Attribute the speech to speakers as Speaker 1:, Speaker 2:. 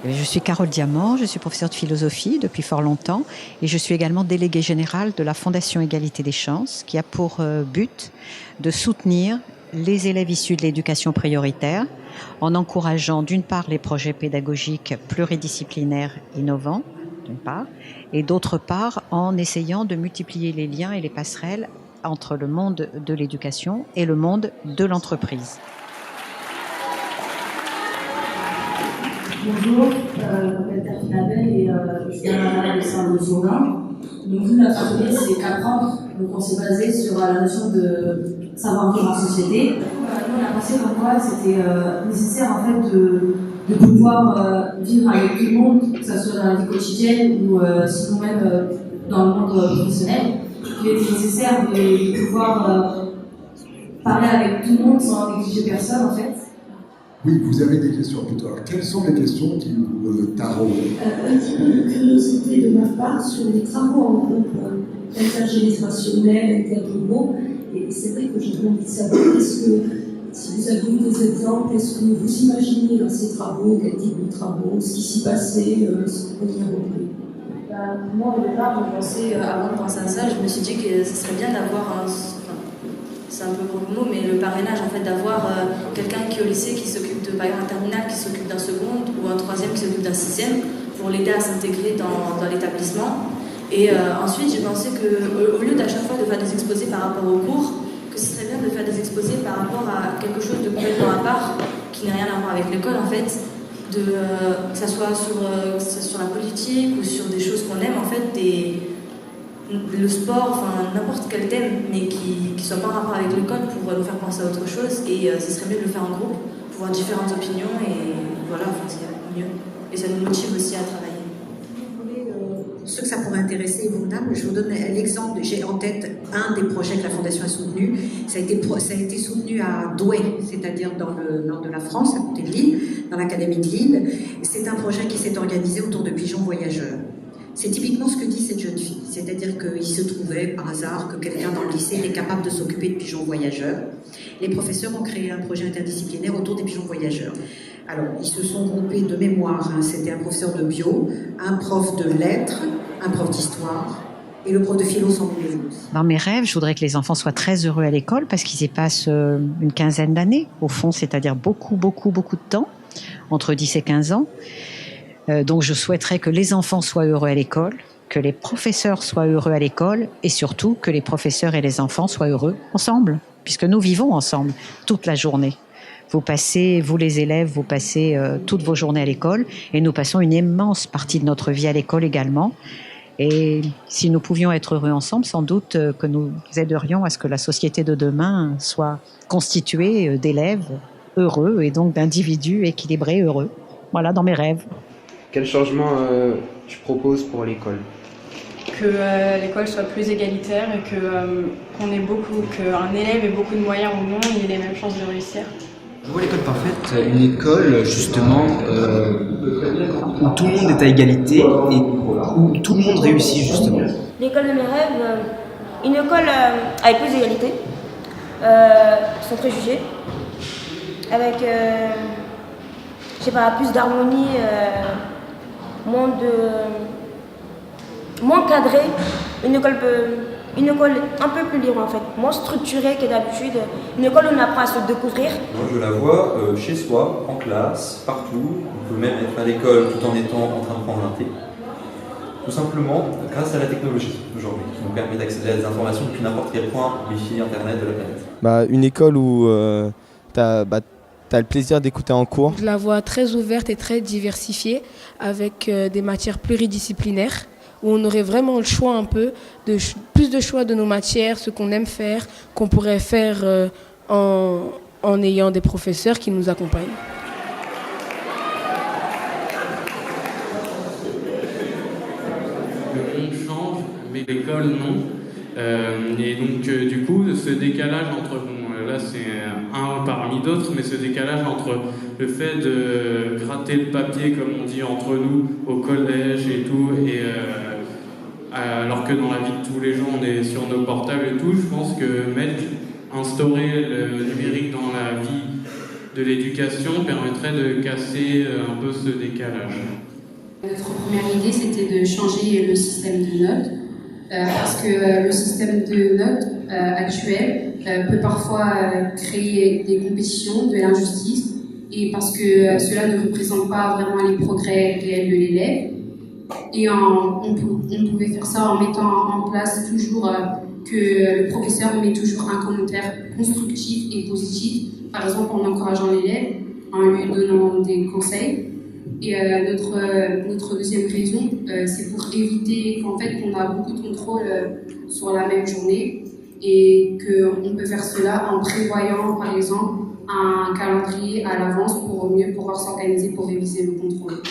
Speaker 1: Je suis Carole Diamant, je suis professeure de philosophie depuis fort longtemps et je suis également déléguée générale de la Fondation Égalité des chances qui a pour but de soutenir les élèves issus de l'éducation prioritaire en encourageant d'une part les projets pédagogiques pluridisciplinaires innovants, d'une part, et d'autre part en essayant de multiplier les liens et les passerelles entre le monde de l'éducation et le monde de l'entreprise.
Speaker 2: Bonjour, je m'appelle Catherine Abel et je suis à la salle de Saurin. Donc, nous, notre atelier, c'est 4 ans. Donc, on s'est basé sur la notion de savoir-vivre en société. Nous, on a pensé comme quoi c'était nécessaire, en fait, de pouvoir vivre avec tout le monde, que ce soit dans la vie quotidienne ou sinon même dans le monde professionnel. Il était nécessaire de pouvoir parler avec tout le monde sans négliger personne, en fait.
Speaker 3: Oui, vous avez des questions plutôt. Alors, quelles sont les questions qui vous taraudent?
Speaker 4: Un petit peu de curiosité de ma part sur les travaux en groupe intergénérationnels, interglobaux. Et c'est vrai que j'ai envie de savoir, est-ce que, si vous avez eu des exemples, est-ce que vous imaginez dans ces travaux, quel type de travaux, ce qui s'y passait, ce qu'on y a repris?
Speaker 2: Moi, au départ, avant de penser à ça, je me suis dit que ce serait bien d'avoir c'est un peu gros mot, mais le parrainage, en fait, d'avoir quelqu'un qui est au lycée, qui s'occupe de, par exemple, un terminal, qui s'occupe d'un seconde, ou un troisième qui s'occupe d'un sixième, pour l'aider à s'intégrer dans l'établissement. Et ensuite, j'ai pensé qu'au lieu d'à chaque fois de faire des exposés par rapport aux cours, que ce serait bien de faire des exposés par rapport à quelque chose de complètement à part, qui n'a rien à voir avec l'école, en fait, que ça soit sur la politique ou sur des choses qu'on aime, en fait, le sport, enfin n'importe quel thème, mais qui soit pas en rapport avec l'école pour nous faire penser à autre chose. Et ce serait mieux de le faire en groupe, pour avoir différentes opinions, et voilà, enfin, c'est mieux. Et ça nous motive aussi à travailler.
Speaker 5: Ceux que ça pourrait intéresser, je vous donne l'exemple, j'ai en tête un des projets que la Fondation a soutenu. Ça a été soutenu à Douai, c'est-à-dire dans le nord de la France, à côté de Lille, dans l'Académie de Lille. C'est un projet qui s'est organisé autour de pigeons voyageurs. C'est typiquement ce que dit cette jeune fille, c'est-à-dire qu'il se trouvait par hasard que quelqu'un dans le lycée était capable de s'occuper de pigeons voyageurs. Les professeurs ont créé un projet interdisciplinaire autour des pigeons voyageurs. Alors, ils se sont groupés de mémoire, c'était un professeur de bio, un prof de lettres, un prof d'histoire, et le prof de philo sans oublier aussi.
Speaker 1: Dans mes rêves, je voudrais que les enfants soient très heureux à l'école parce qu'ils y passent une quinzaine d'années, au fond, c'est-à-dire beaucoup de temps, entre 10 et 15 ans. Donc je souhaiterais que les enfants soient heureux à l'école, que les professeurs soient heureux à l'école et surtout que les professeurs et les enfants soient heureux ensemble, puisque nous vivons ensemble toute la journée. Vous les élèves, vous passez toutes vos journées à l'école et nous passons une immense partie de notre vie à l'école également. Et si nous pouvions être heureux ensemble, sans doute que nous aiderions à ce que la société de demain soit constituée d'élèves heureux et donc d'individus équilibrés heureux. Voilà, dans mes rêves.
Speaker 6: Quel changement tu proposes pour l'école?
Speaker 7: Que l'école soit plus égalitaire et qu'un élève ait beaucoup de moyens au monde et ait les mêmes chances de réussir.
Speaker 8: Je vois l'école parfaite, une école justement où tout le monde est à égalité et où tout le monde réussit justement.
Speaker 9: L'école de mes rêves, une école avec plus d'égalité, sans préjugés, avec plus d'harmonie, moins cadrée, une école un peu plus libre en fait, moins structurée que d'habitude, une école où on apprend à se découvrir.
Speaker 10: Moi je la vois chez soi, en classe, partout, on peut même être à l'école tout en étant en train de prendre un thé. Tout simplement grâce à la technologie aujourd'hui, qui nous permet d'accéder à des informations depuis n'importe quel point, Wi-Fi, Internet de la planète.
Speaker 11: Une école où t'as le plaisir d'écouter en cours.
Speaker 12: Je la vois très ouverte et très diversifiée, avec des matières pluridisciplinaires, où on aurait vraiment le choix un peu, plus de choix de nos matières, ce qu'on aime faire, qu'on pourrait faire en ayant des professeurs qui nous accompagnent.
Speaker 13: Le monde change, mais l'école non. Et donc du coup, ce décalage entre, là c'est un parmi d'autres, mais ce décalage entre le fait de gratter le papier, comme on dit entre nous, au collège et tout, et alors que dans la vie de tous les jours on est sur nos portables et tout. Je pense que instaurer le numérique dans la vie de l'éducation permettrait de casser un peu ce décalage.
Speaker 14: Notre première idée, c'était de changer le système de notes, parce que le système de notes actuel peut parfois créer des compétitions, de l'injustice, et parce que cela ne représente pas vraiment les progrès réels de l'élève. Et on pouvait faire ça en mettant en place toujours que le professeur met toujours un commentaire constructif et positif, par exemple en encourageant l'élève, en lui donnant des conseils. Et notre deuxième raison, c'est pour éviter qu'en fait qu'on a beaucoup de contrôle sur la même journée et qu'on peut faire cela en prévoyant par exemple un calendrier à l'avance pour mieux pouvoir s'organiser pour réviser le contrôle.